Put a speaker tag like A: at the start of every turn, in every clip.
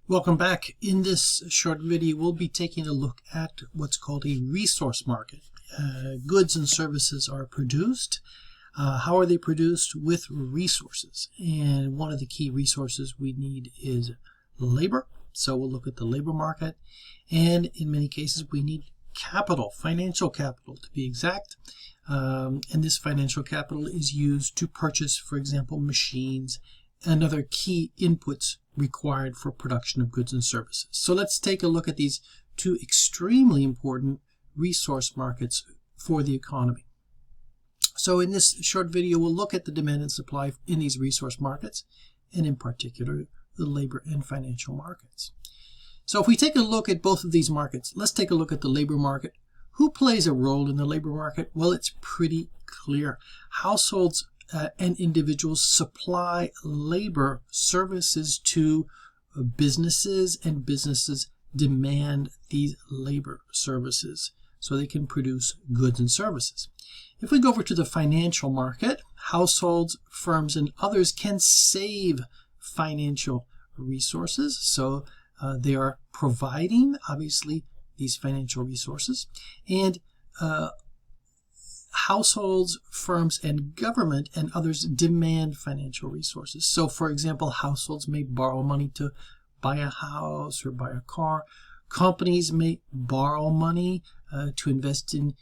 A: Welcome back. In this short video, we'll be taking a look at what's called a resource market. Goods and services are produced. How are they produced? With resources. And one of the key resources we need is labor. So we'll look at the labor market. And in many cases, we need capital, financial capital to be exact. And this financial capital is used to purchase, for example, machines and other key inputs required for production of goods and services. So let's take a look at these two extremely important resource markets for the economy. So in this short video, we'll look at the demand and supply in these resource markets, and in particular, the labor and financial markets. So if we take a look at both of these markets, let's take a look at the labor market. Who plays a role in the labor market? Well, it's pretty clear. Households and individuals supply labor services to businesses, and businesses demand these labor services so they can produce goods and services. If we go over to the financial market, households, firms, and others can save financial resources. So they are providing, obviously, these financial resources. And households, firms, and government and others demand financial resources. So, for example, households may borrow money to buy a house or buy a car. Companies may borrow money to invest in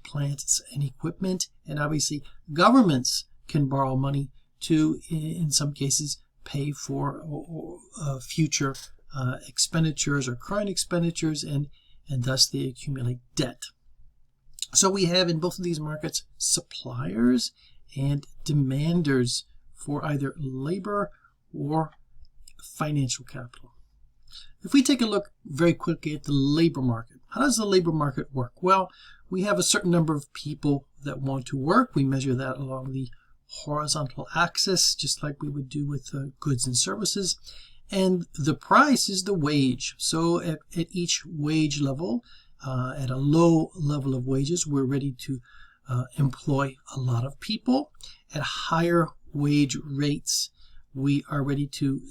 A: plants and equipment. And obviously, governments can borrow money to, in some cases, pay for future expenditures or current expenditures, and thus they accumulate debt. So we have in both of these markets suppliers and demanders for either labor or financial capital. If we take a look very quickly at the labor market, how does the labor market work? Well, we have a certain number of people that want to work. We measure that along the horizontal axis, just like we would do with goods and services. And the price is the wage. So at each wage level, at a low level of wages, we're ready to employ a lot of people. At higher wage rates, we are ready to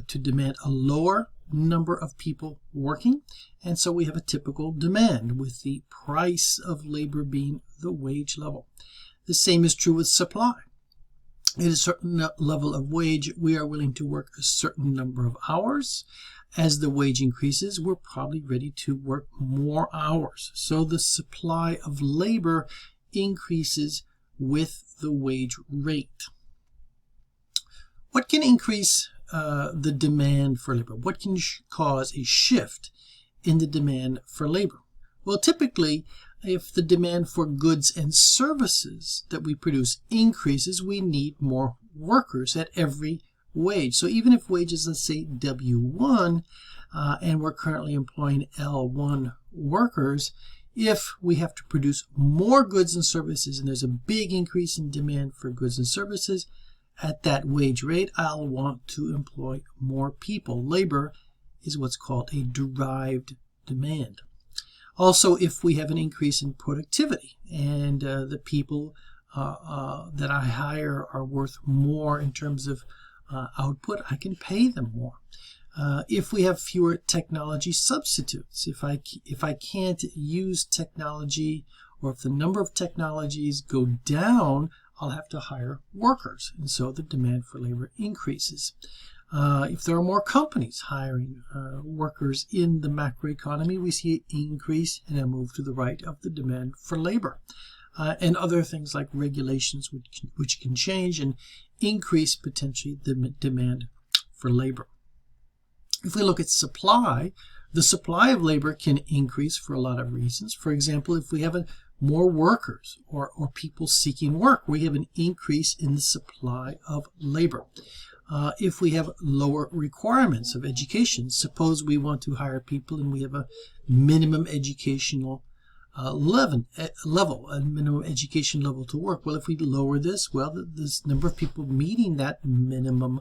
A: demand a lower number of people working. And so we have a typical demand, with the price of labor being the wage level. The same is true with supply. At a certain level of wage, we are willing to work a certain number of hours. As the wage increases, we're probably ready to work more hours. So the supply of labor increases with the wage rate. What can increase the demand for labor? What can cause a shift in the demand for labor? Well, typically, if the demand for goods and services that we produce increases, we need more workers at every wage. So even if wages, let's say W1, and we're currently employing L1 workers, if we have to produce more goods and services and there's a big increase in demand for goods and services at that wage rate, I'll want to employ more people. Labor is what's called a derived demand. Also, if we have an increase in productivity and the people that I hire are worth more in terms of output, I can pay them more. If we have fewer technology substitutes, if I can't use technology, or if the number of technologies go down, I'll have to hire workers, and so the demand for labor increases. If there are more companies hiring workers in the macroeconomy, we see an increase and a move to the right of the demand for labor. And other things like regulations which can change and increase potentially the demand for labor. If we look at supply, the supply of labor can increase for a lot of reasons. For example, if we have more workers or people seeking work, we have an increase in the supply of labor. If we have lower requirements of education, suppose we want to hire people and we have a minimum educational level, a minimum education level to work. Well, if we lower this, well, this number of people meeting that minimum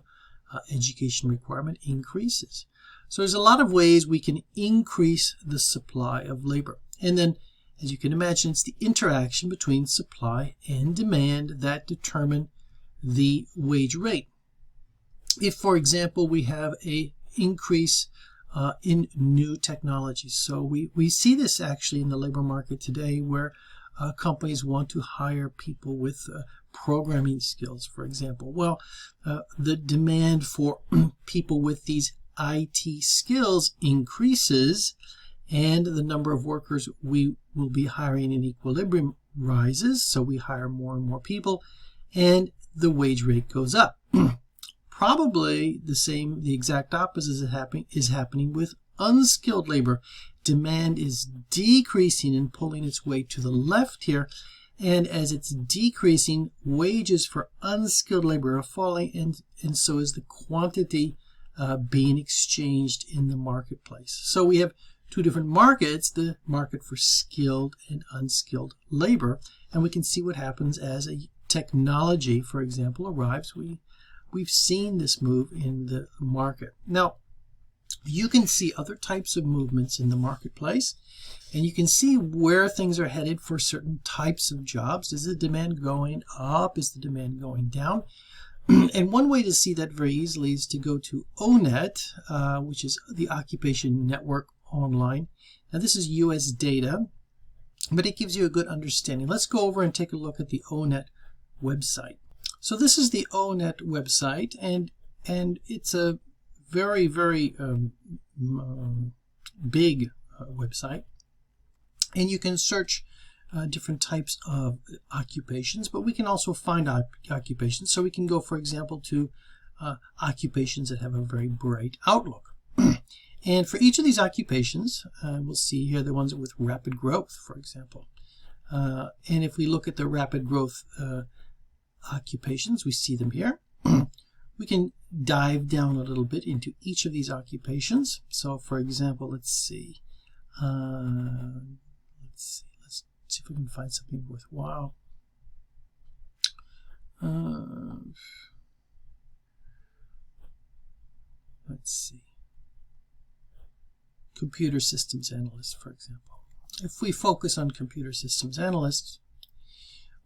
A: education requirement increases. So there's a lot of ways we can increase the supply of labor. And then, as you can imagine, it's the interaction between supply and demand that determine the wage rate. If, for example, we have a increase in new technologies. So we see this actually in the labor market today, where companies want to hire people with programming skills, for example. Well, the demand for people with these IT skills increases, and the number of workers we will be hiring in equilibrium rises, so we hire more and more people, and the wage rate goes up. Probably the exact opposite is happening with unskilled labor. Demand is decreasing and pulling its way to the left here, and as it's decreasing, wages for unskilled labor are falling, and so is the quantity being exchanged in the marketplace. So we have two different markets, the market for skilled and unskilled labor, and we can see what happens as a technology, for example, arrives. We've seen this move in the market. Now, you can see other types of movements in the marketplace, and you can see where things are headed for certain types of jobs. Is the demand going up? Is the demand going down? And one way to see that very easily is to go to ONET, which is the Occupation Network Online. Now, this is US data, but it gives you a good understanding. Let's go over and take a look at the ONET website. So this is the ONET website, and it's a very, very big website, and you can search different types of occupations, but we can also find occupations. So we can go, for example, to occupations that have a very bright outlook. And for each of these occupations, we'll see here the ones with rapid growth, for example. And if we look at the rapid growth occupations, we see them here. We can dive down a little bit into each of these occupations. So, for example, let's see if we can find something worthwhile. Let's see. Computer systems analyst, for example. If we focus on computer systems analysts,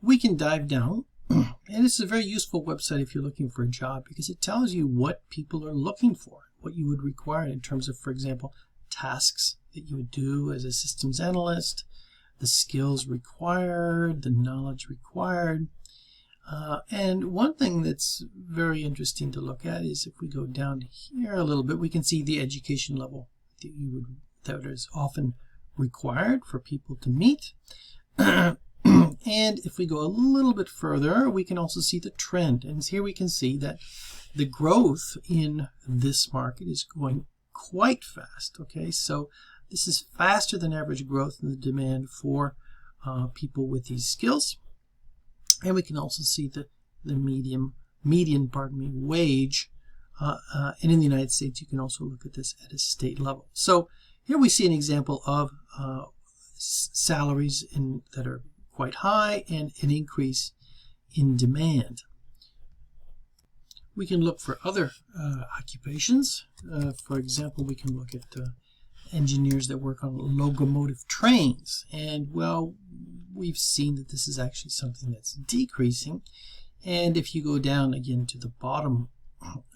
A: we can dive down. And this is a very useful website if you're looking for a job, because it tells you what people are looking for, what you would require in terms of, for example, tasks that you would do as a systems analyst, the skills required, the knowledge required. And one thing that's very interesting to look at is if we go down here a little bit, we can see the education level that is often required for people to meet. And if we go a little bit further, we can also see the trend. And here we can see that the growth in this market is going quite fast. Okay, so this is faster than average growth in the demand for people with these skills. And we can also see the median wage. And in the United States, you can also look at this at a state level. So here we see an example of salaries that are quite high and an increase in demand. We can look for other occupations. For example, we can look at engineers that work on locomotive trains. And, well, we've seen that this is actually something that's decreasing. And if you go down again to the bottom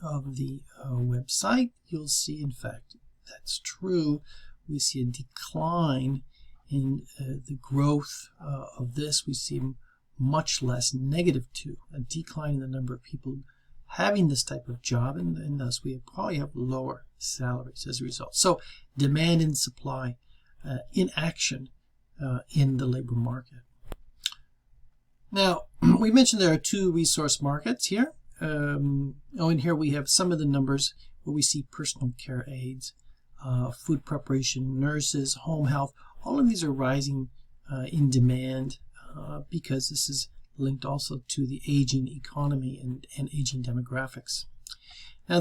A: of the website, you'll see, in fact, that's true. We see a decline in the growth of this. We see much less, -2, a decline in the number of people having this type of job, and thus we probably have lower salaries as a result. So demand and supply in action in the labor market. Now, we mentioned there are two resource markets here. In here we have some of the numbers where we see personal care aides, food preparation, nurses, home health. All of these are rising in demand because this is linked also to the aging economy and aging demographics. Now,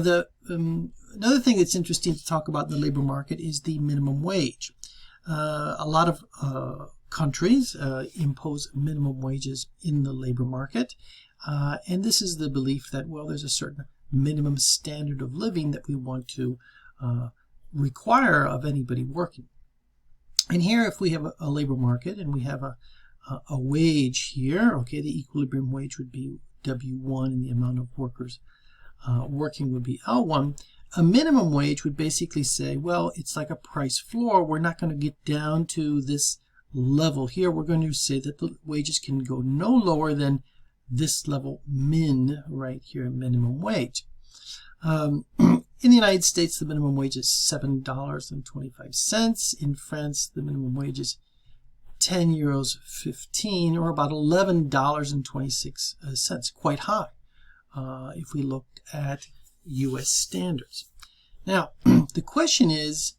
A: another thing that's interesting to talk about in the labor market is the minimum wage. A lot of countries impose minimum wages in the labor market, and this is the belief that, well, there's a certain minimum standard of living that we want to require of anybody working. And here, if we have a labor market and we have a wage here, okay, the equilibrium wage would be W1 and the amount of workers working would be L1. A minimum wage would basically say, well, it's like a price floor. We're not going to get down to this level here. We're going to say that the wages can go no lower than this level min right here, minimum wage. In the United States, the minimum wage is $7.25. In France, the minimum wage is 10 euros 15, or about $11.26, quite high if we looked at U.S. standards. Now, the question is,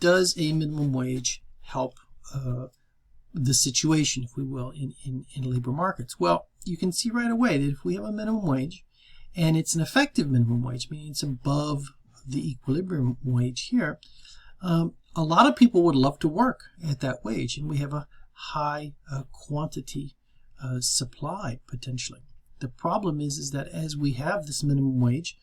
A: does a minimum wage help the situation, if we will, in labor markets? Well, you can see right away that if we have a minimum wage, and it's an effective minimum wage, meaning it's above the equilibrium wage here, a lot of people would love to work at that wage, and we have a high quantity supply potentially. The problem is that as we have this minimum wage,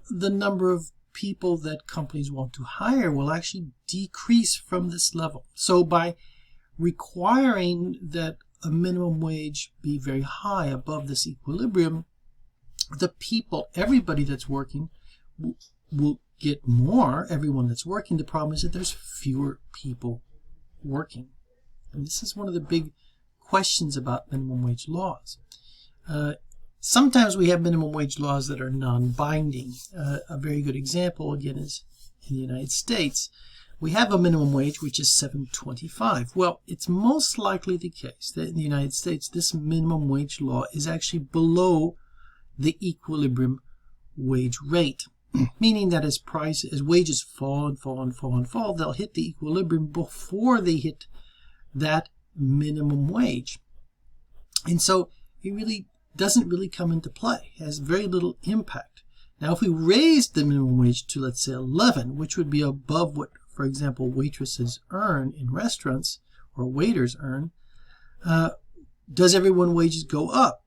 A: the number of people that companies want to hire will actually decrease from this level. So by requiring that a minimum wage be very high above this equilibrium, the people, everybody that's working will get more, everyone that's working. The problem is that there's fewer people working. And this is one of the big questions about minimum wage laws. Sometimes we have minimum wage laws that are non-binding. A very good example, again, is in the United States. We have a minimum wage which is $7.25. Well, it's most likely the case that in the United States, this minimum wage law is actually below the equilibrium wage rate, meaning that as wages fall and fall and fall and fall, they'll hit the equilibrium before they hit that minimum wage. And so it really doesn't really come into play. It has very little impact. Now, if we raised the minimum wage to, let's say, 11, which would be above what, for example, waitresses earn in restaurants or waiters earn, does everyone's wages go up?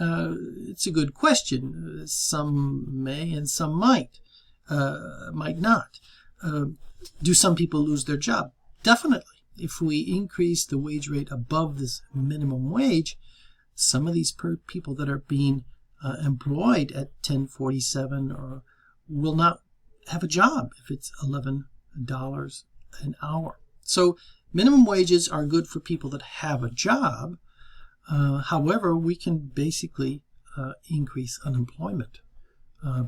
A: It's a good question. Some may and some might not. Do some people lose their job? Definitely. If we increase the wage rate above this minimum wage, some of these people that are being employed at $10.47 will not have a job if it's $11 an hour. So minimum wages are good for people that have a job. However, we can basically increase unemployment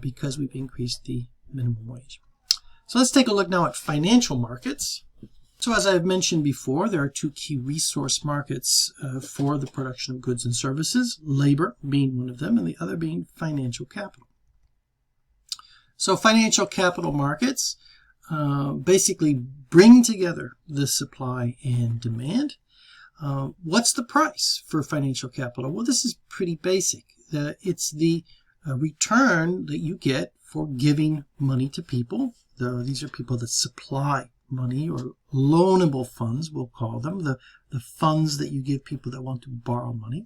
A: because we've increased the minimum wage. So let's take a look now at financial markets. So as I've mentioned before, there are two key resource markets for the production of goods and services, labor being one of them, and the other being financial capital. So financial capital markets basically bring together the supply and demand. What's the price for financial capital? Well, this is pretty basic. It's the return that you get for giving money to people. These are people that supply money, or loanable funds, we'll call them, the funds that you give people that want to borrow money.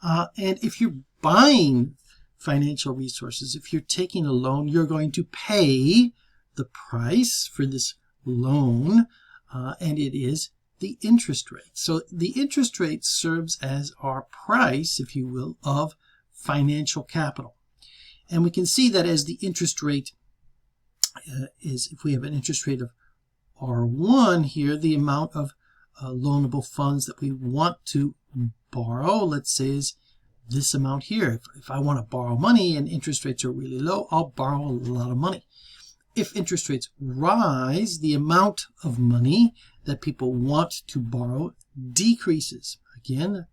A: And if you're buying financial resources, if you're taking a loan, you're going to pay the price for this loan, and it is the interest rate. So the interest rate serves as our price, if you will, of financial capital. And we can see that as the interest rate is, if we have an interest rate of R1 here, the amount of loanable funds that we want to borrow, let's say, is this amount here. If I want to borrow money and interest rates are really low, I'll borrow a lot of money. If interest rates rise, the amount of money that people want to borrow decreases. Again,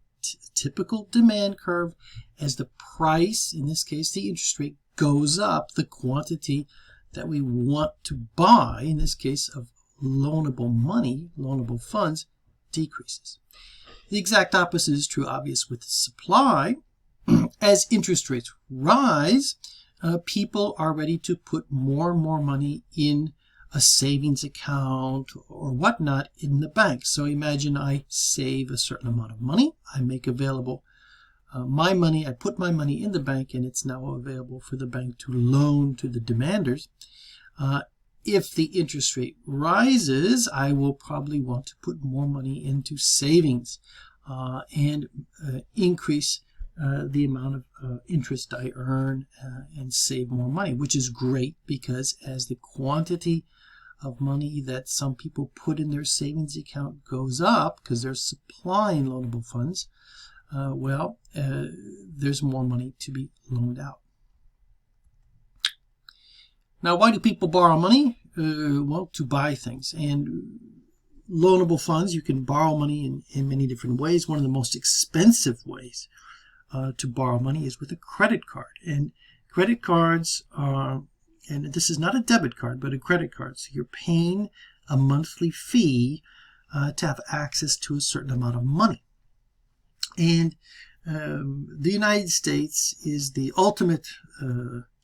A: typical demand curve. As the price, in this case the interest rate, goes up, the quantity that we want to buy, in this case of loanable money, loanable funds, decreases. The exact opposite is true, obvious, with supply. As interest rates rise, people are ready to put more and more money in a savings account or whatnot in the bank. So imagine I save a certain amount of money, I make available my money, I put my money in the bank, and it's now available for the bank to loan to the demanders. If the interest rate rises, I will probably want to put more money into savings and increase the amount of interest I earn and save more money, which is great because as the quantity of money that some people put in their savings account goes up because they're supplying loanable funds, there's more money to be loaned out. Now, why do people borrow money? Well, to buy things. And loanable funds, you can borrow money in many different ways. One of the most expensive ways to borrow money is with a credit card. And credit cards are, and this is not a debit card, but a credit card. So you're paying a monthly fee to have access to a certain amount of money. And the United States is the ultimate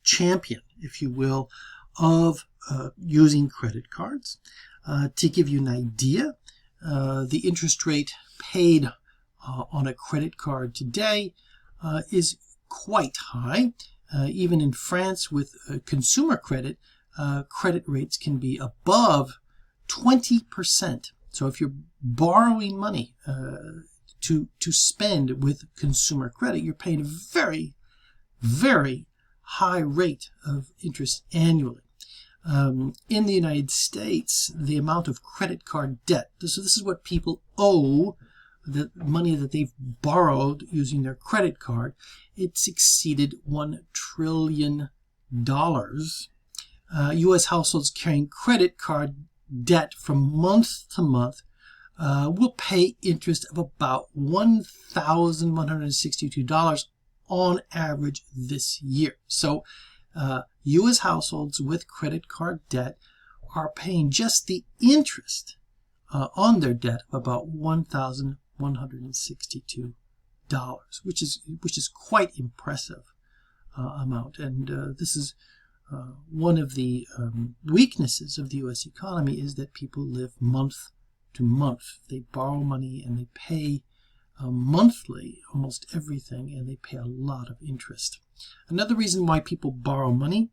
A: champion, if you will, of using credit cards. To give you an idea, the interest rate paid on a credit card today is quite high. Even in France with consumer credit, credit rates can be above 20%. So if you're borrowing money to spend with consumer credit, you're paying a very, very high rate of interest annually. In the United States, the amount of credit card debt, so this is what people owe, the money that they've borrowed using their credit card, it's exceeded $1 trillion. U.S. households carrying credit card debt from month to month will pay interest of about $1,162 on average this year. So U.S. households with credit card debt are paying just the interest on their debt of about $1,162, which is quite impressive amount. And this is one of the weaknesses of the U.S. economy, is that people live month to month. They borrow money and they pay monthly almost everything, and they pay a lot of interest. Another reason why people borrow money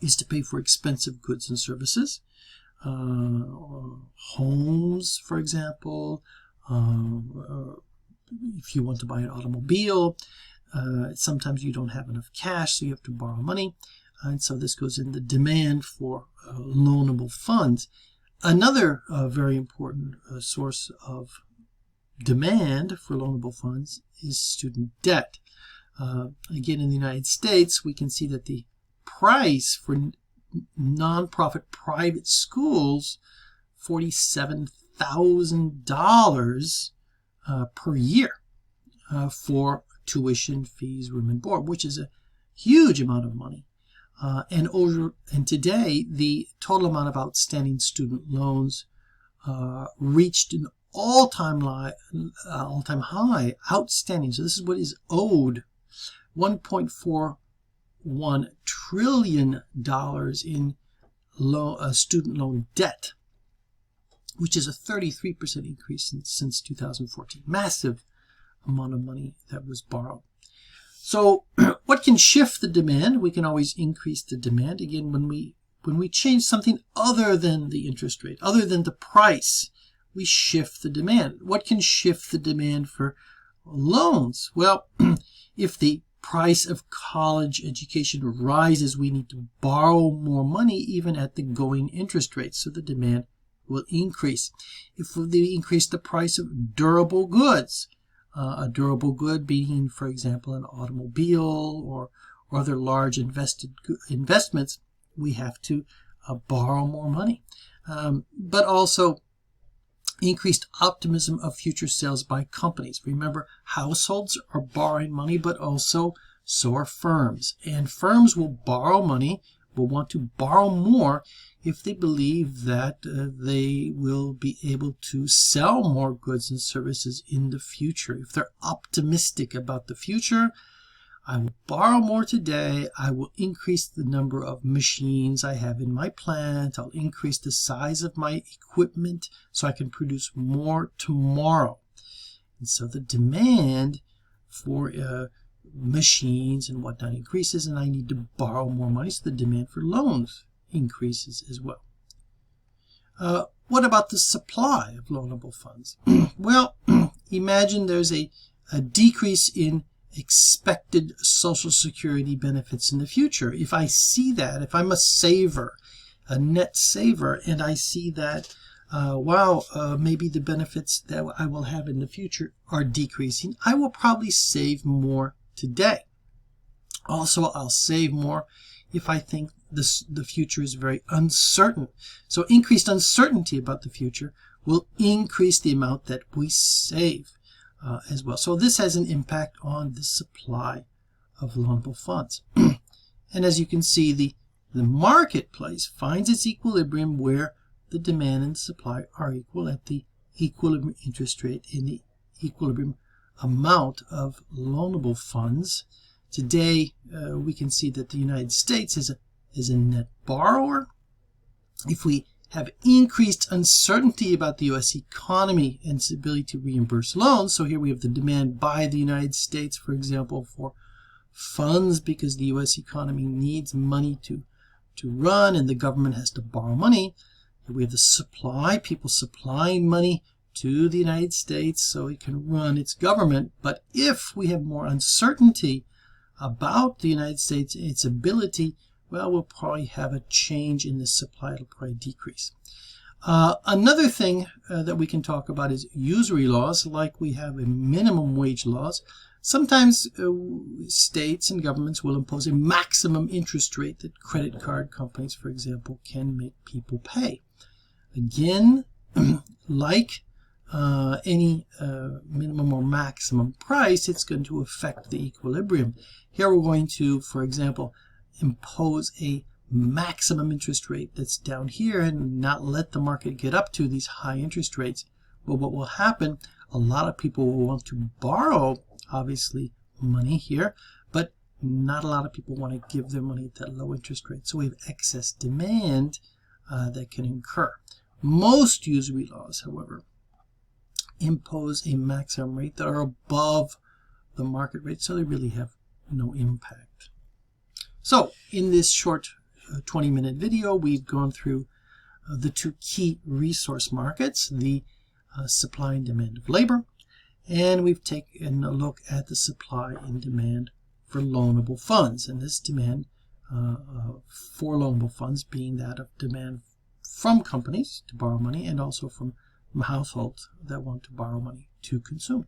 A: is to pay for expensive goods and services. Homes, for example. If you want to buy an automobile, sometimes you don't have enough cash, so you have to borrow money. And so this goes in the demand for loanable funds. Another very important source of demand for loanable funds is student debt. Again, in the United States, we can see that the price for nonprofit private schools, $47,000 per year for tuition, fees, room and board, which is a huge amount of money. And today, the total amount of outstanding student loans reached an all-time high outstanding. So this is what is owed, $1.41 trillion in student loan debt, which is a 33% increase since 2014. Massive amount of money that was borrowed. So what can shift the demand? We can always increase the demand. Again, when we change something other than the interest rate, other than the price, we shift the demand. What can shift the demand for loans? Well, if the price of college education rises, we need to borrow more money even at the going interest rate, so the demand will increase. If they increase the price of durable goods, a durable good being, for example, an automobile or other large investments, we have to borrow more money. But also increased optimism of future sales by companies. Remember, households are borrowing money, but also so are firms. And firms will borrow money, will want to borrow more if they believe that they will be able to sell more goods and services in the future. If they're optimistic about the future, I will borrow more today. I will increase the number of machines I have in my plant. I'll increase the size of my equipment so I can produce more tomorrow. And so the demand for machines and whatnot increases, and I need to borrow more money, so the demand for loans increases as well. What about the supply of loanable funds? Well, imagine there's a a decrease in expected Social Security benefits in the future. If I see that, if I'm a saver, a net saver, and I see that, maybe the benefits that I will have in the future are decreasing, I will probably save more today. Also, I'll save more if I think the future is very uncertain. So increased uncertainty about the future will increase the amount that we save as well. So this has an impact on the supply of loanable funds. And as you can see, the marketplace finds its equilibrium where the demand and supply are equal at the equilibrium interest rate and the equilibrium amount of loanable funds. Today, we can see that the United States is a net borrower. If we have increased uncertainty about the U.S. economy and its ability to reimburse loans, so here we have the demand by the United States, for example, for funds because the U.S. economy needs money to run and the government has to borrow money. Here we have the supply, people supplying money to the United States so it can run its government. But if we have more uncertainty about the United States, its ability, well, we'll probably have a change in the supply. It'll probably decrease. Another thing that we can talk about is usury laws, like we have a minimum wage laws. Sometimes states and governments will impose a maximum interest rate that credit card companies, for example, can make people pay. Again, like any minimum or maximum price, it's going to affect the equilibrium. Here we're going to, for example, impose a maximum interest rate that's down here and not let the market get up to these high interest rates. Well, what will happen, a lot of people will want to borrow, obviously, money here, but not a lot of people want to give their money at that low interest rate. So we have excess demand that can incur. Most usury laws, however, impose a maximum rate that are above the market rate, so they really have no impact. So in this short 20-minute video, we've gone through the two key resource markets, the supply and demand of labor, and we've taken a look at the supply and demand for loanable funds, and this demand for loanable funds being that of demand from companies to borrow money and also from households that want to borrow money to consume.